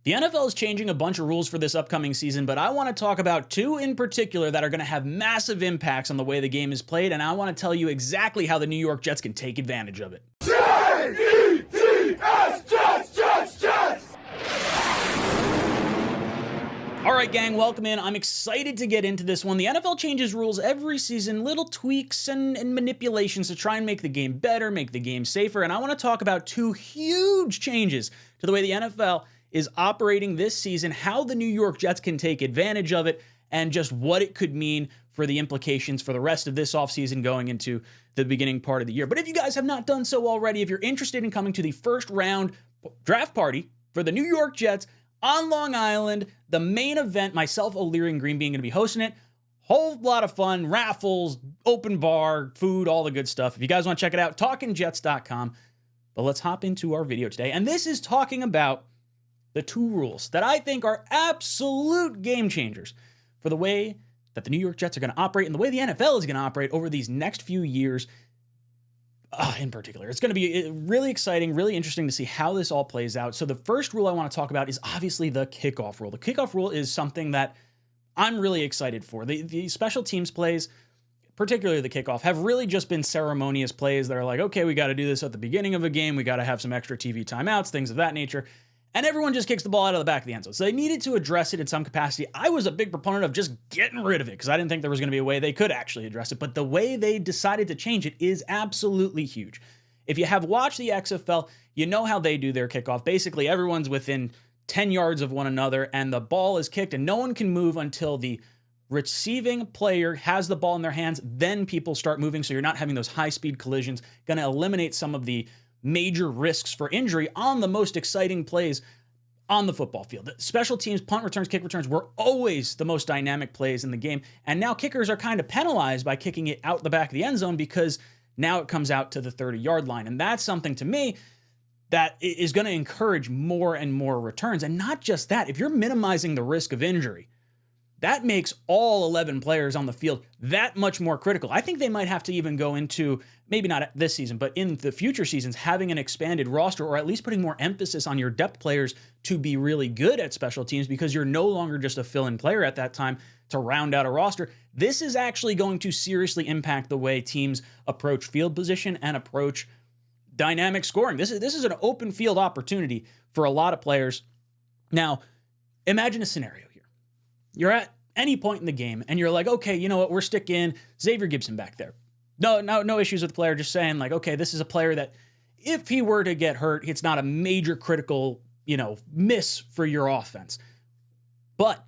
The NFL is changing a bunch of rules for this upcoming season, but I want to talk about two in particular that are going to have massive impacts on the way the game is played, and I want to tell you exactly how the New York Jets can take advantage of it. Jets! All right, gang, welcome in. I'm excited to get into this one. The NFL changes rules every season, little tweaks and manipulations to try and make the game better, make the game safer, and I want to talk about two huge changes to the way the NFL is operating this season, how the New York Jets can take advantage of it, and just what it could mean for the implications for the rest of this offseason going into the beginning part of the year. But if you guys have not done so already, if you're interested in coming to the first round draft party for the New York Jets on Long Island, the main event, myself, 𝐂𝐟𝐼𝐥𝐢𝐚, and Green being going to be hosting it, whole lot of fun, raffles, open bar, food, all the good stuff. If you guys want to check it out, talkingjets.com. But let's hop into our video today. And this is talking about the two rules that I think are absolute game changers for the way that the New York Jets are going to operate and the way the NFL is going to operate over these next few years in particular. It's going to be really exciting, really interesting to see how this all plays out. So the first rule I want to talk about is obviously the kickoff rule. The kickoff rule is something that I'm really excited for. The special teams plays, particularly the kickoff, have really just been ceremonious plays that are like, okay, we got to do this at the beginning of a game. We got to have some extra TV timeouts, things of that nature. And everyone just kicks the ball out of the back of the end zone. So they needed to address it in some capacity. I was a big proponent of just getting rid of it because I didn't think there was going to be a way they could actually address it. But the way they decided to change it is absolutely huge. If you have watched the XFL, you know how they do their kickoff. Basically, everyone's within 10 yards of one another, and the ball is kicked, and no one can move until the receiving player has the ball in their hands. Then people start moving, so you're not having those high-speed collisions. Going to eliminate some of the major risks for injury on the most exciting plays on the football field. Special teams, punt returns, kick returns were always the most dynamic plays in the game. And now kickers are kind of penalized by kicking it out the back of the end zone because now it comes out to the 30-yard line. And that's something to me that is going to encourage more and more returns. And not just that, if you're minimizing the risk of injury, that makes all 11 players on the field that much more critical. I think they might have to even go into, maybe not this season, but in the future seasons, having an expanded roster or at least putting more emphasis on your depth players to be really good at special teams because you're no longer just a fill-in player at that time to round out a roster. This is actually going to seriously impact the way teams approach field position and approach dynamic scoring. This is an open field opportunity for a lot of players. Now, imagine a scenario. You're at any point in the game and you're like, okay, you know what? We're sticking Xavier Gibson back there. No issues with the player. Just saying like, okay, this is a player that if he were to get hurt, it's not a major critical, miss for your offense. But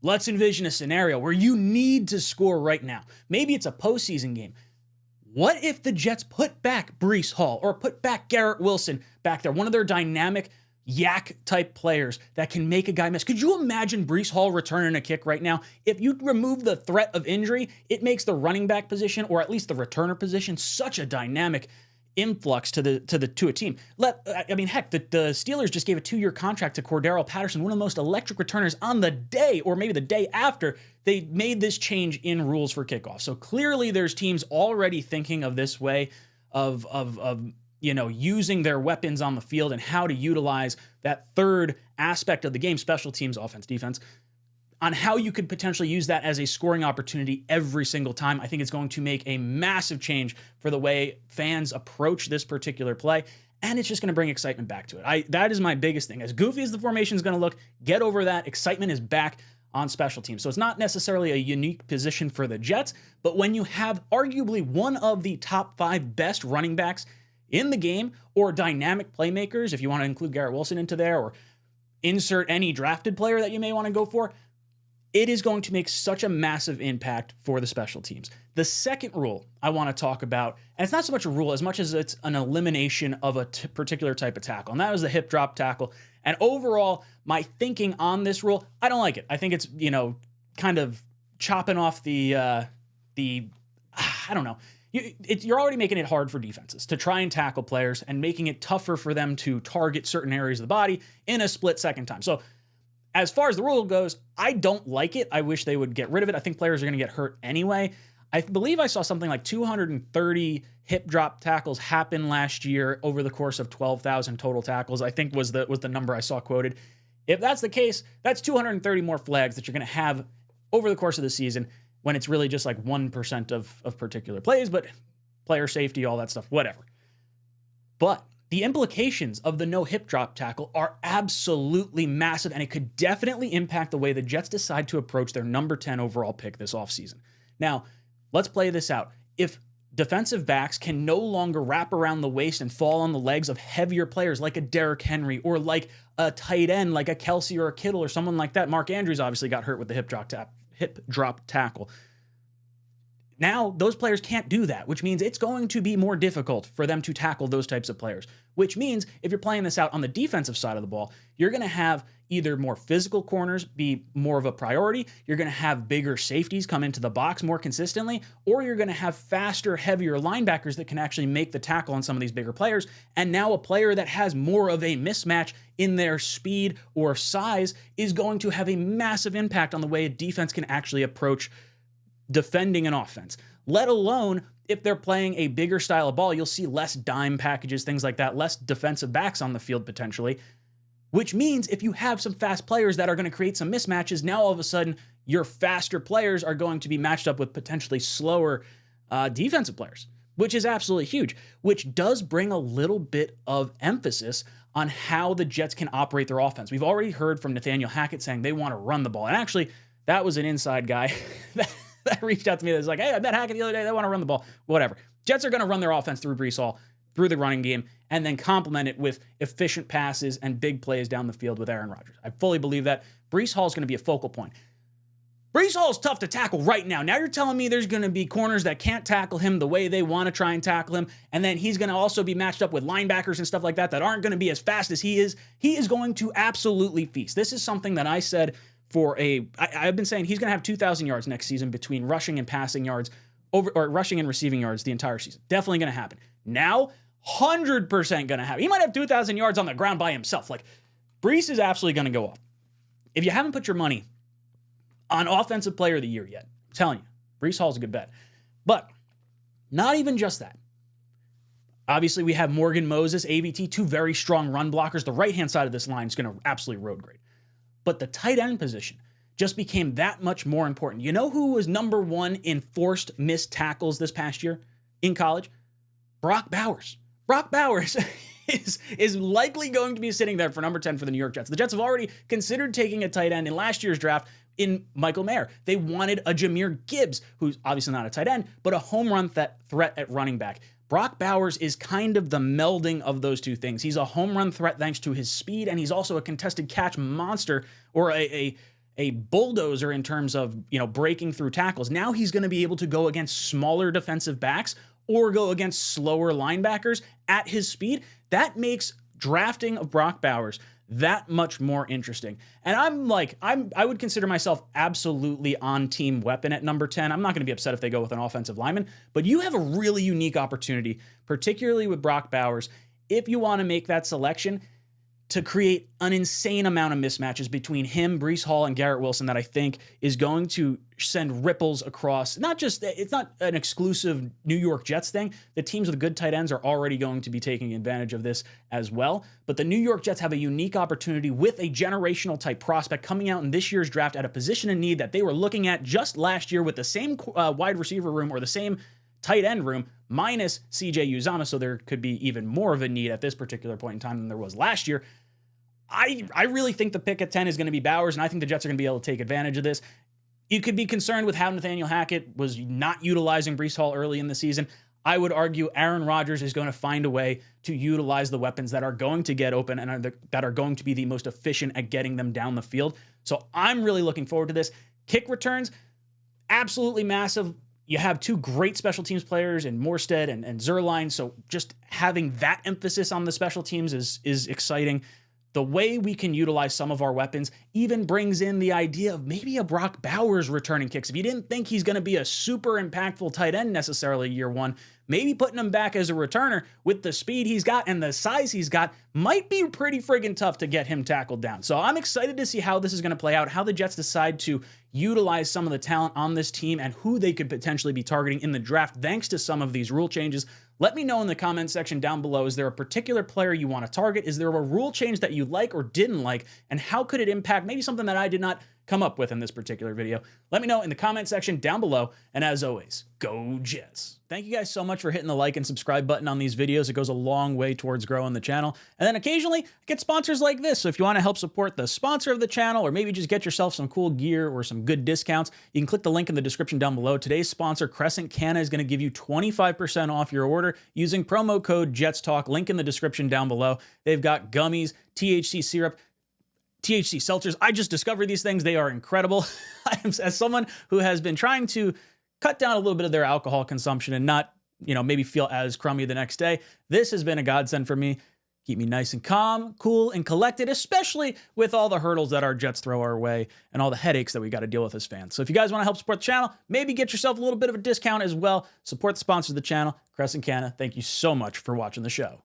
let's envision a scenario where you need to score right now. Maybe it's a postseason game. What if the Jets put back Breece Hall or put back Garrett Wilson back there? One of their dynamic yak-type players that can make a guy miss. Could you imagine Breece Hall returning a kick right now? If you remove the threat of injury, it makes the running back position, or at least the returner position, such a dynamic influx to a team. Heck, the Steelers just gave a 2-year contract to Cordarrelle Patterson, one of the most electric returners on the day, or maybe the day after, they made this change in rules for kickoff. So clearly there's teams already thinking of this way of using their weapons on the field and how to utilize that third aspect of the game, special teams, offense, defense, on how you could potentially use that as a scoring opportunity every single time. I think it's going to make a massive change for the way fans approach this particular play, and it's just going to bring excitement back to it. That is my biggest thing. As goofy as the formation is going to look, get over that. Excitement is back on special teams. So it's not necessarily a unique position for the Jets, but when you have arguably one of the top 5 best running backs in the game, or dynamic playmakers, if you want to include Garrett Wilson into there, or insert any drafted player that you may want to go for, it is going to make such a massive impact for the special teams. The second rule I want to talk about, and it's not so much a rule as much as it's an elimination of a particular type of tackle, and that was the hip drop tackle. And overall, my thinking on this rule, I don't like it. I think it's, kind of chopping off I don't know. You're already making it hard for defenses to try and tackle players and making it tougher for them to target certain areas of the body in a split-second time. So as far as the rule goes, I don't like it. I wish they would get rid of it. I think players are going to get hurt anyway. I believe I saw something like 230 hip drop tackles happen last year over the course of 12,000 total tackles, I think was the number I saw quoted. If that's the case, that's 230 more flags that you're going to have over the course of the season when it's really just like 1% of particular plays, but player safety, all that stuff, whatever. But the implications of the no hip drop tackle are absolutely massive, and it could definitely impact the way the Jets decide to approach their number 10 overall pick this offseason. Now, let's play this out. If defensive backs can no longer wrap around the waist and fall on the legs of heavier players like a Derrick Henry or like a tight end like a Kelce or a Kittle or someone like that. Mark Andrews obviously got hurt with the hip drop tackle. Now, those players can't do that, which means it's going to be more difficult for them to tackle those types of players, which means if you're playing this out on the defensive side of the ball, you're going to have either more physical corners be more of a priority, you're going to have bigger safeties come into the box more consistently, or you're going to have faster, heavier linebackers that can actually make the tackle on some of these bigger players. And now a player that has more of a mismatch in their speed or size is going to have a massive impact on the way a defense can actually approach defending an offense, let alone if they're playing a bigger style of ball, you'll see less dime packages, things like that, less defensive backs on the field potentially, which means if you have some fast players that are going to create some mismatches, now all of a sudden your faster players are going to be matched up with potentially slower defensive players, which is absolutely huge, which does bring a little bit of emphasis on how the Jets can operate their offense. We've already heard from Nathaniel Hackett saying they want to run the ball. And actually, that was an inside guy that reached out to me that was like, hey, I met Hackett the other day. They want to run the ball. Whatever. Jets are going to run their offense through Breece Hall, through the running game, and then complement it with efficient passes and big plays down the field with Aaron Rodgers. I fully believe that. Breece Hall is going to be a focal point. Breece Hall is tough to tackle right now. Now you're telling me there's going to be corners that can't tackle him the way they want to try and tackle him, and then he's going to also be matched up with linebackers and stuff like that that aren't going to be as fast as he is. He is going to absolutely feast. This is something that I said I've been saying he's going to have 2,000 yards next season between rushing and passing yards, or rushing and receiving yards the entire season. Definitely going to happen. Now, 100% going to happen. He might have 2,000 yards on the ground by himself. Like, Breece is absolutely going to go off. If you haven't put your money on Offensive Player of the Year yet, I'm telling you, Breece Hall's a good bet. But not even just that. Obviously, we have Morgan Moses, AVT, two very strong run blockers. The right-hand side of this line is going to absolutely road grade. But the tight end position just became that much more important. You know who was number one in forced missed tackles this past year in college? Brock Bowers. Brock Bowers is likely going to be sitting there for number 10 for the New York Jets. The Jets have already considered taking a tight end in last year's draft in Michael Mayer. They wanted a Jahmyr Gibbs, who's obviously not a tight end, but a home run threat at running back. Brock Bowers is kind of the melding of those two things. He's a home run threat thanks to his speed, and he's also a contested catch monster, or a bulldozer in terms of, breaking through tackles. Now he's going to be able to go against smaller defensive backs or go against slower linebackers at his speed. That makes drafting of Brock Bowers that much more interesting. And I would consider myself absolutely on team weapon at number 10. I'm not going to be upset if they go with an offensive lineman, but you have a really unique opportunity, particularly with Brock Bowers, if you want to make that selection, to create an insane amount of mismatches between him, Breece Hall, and Garrett Wilson that I think is going to send ripples across. It's not an exclusive New York Jets thing. The teams with good tight ends are already going to be taking advantage of this as well. But the New York Jets have a unique opportunity with a generational type prospect coming out in this year's draft at a position in need that they were looking at just last year with the same wide receiver room or the same tight end room minus 𝐂�ґ Uzomah, so there could be even more of a need at this particular point in time than there was last year. I really think the pick at 10 is going to be Bowers, and I think the Jets are going to be able to take advantage of this. You could be concerned with how Nathaniel Hackett was not utilizing Breece Hall early in the season. I would argue Aaron Rodgers is going to find a way to utilize the weapons that are going to get open and that are going to be the most efficient at getting them down the field. So I'm really looking forward to this. Kick returns, absolutely massive. You have two great special teams players in Morstead and Zuerlein, so just having that emphasis on the special teams is exciting. The way we can utilize some of our weapons even brings in the idea of maybe a Brock Bowers returning kicks. If you didn't think he's going to be a super impactful tight end necessarily year one, maybe putting him back as a returner with the speed he's got and the size he's got might be pretty friggin' tough to get him tackled down. So I'm excited to see how this is going to play out, how the Jets decide to utilize some of the talent on this team and who they could potentially be targeting in the draft thanks to some of these rule changes. Let me know in the comment section down below, is there a particular player you want to target? Is there a rule change that you like or didn't like? And how could it impact maybe something that I did not come up with in this particular video? Let me know in the comment section down below. And as always, go Jets. Thank you guys so much for hitting the like and subscribe button on these videos. It goes a long way towards growing the channel. And then occasionally I get sponsors like this. So if you want to help support the sponsor of the channel, or maybe just get yourself some cool gear or some good discounts, you can click the link in the description down below. Today's sponsor, 𝐻𝐿, is going to give you 25% off your order using promo code JetsTalk. Link in the description down below. They've got gummies, THC syrup, THC seltzers. I just discovered these things. They are incredible. As someone who has been trying to cut down a little bit of their alcohol consumption and not, maybe feel as crummy the next day, this has been a godsend for me. Keep me nice and calm, cool, and collected, especially with all the hurdles that our Jets throw our way and all the headaches that we got to deal with as fans. So if you guys want to help support the channel, maybe get yourself a little bit of a discount as well. Support the sponsor of the channel, 𝐀𝐿. Thank you so much for watching the show.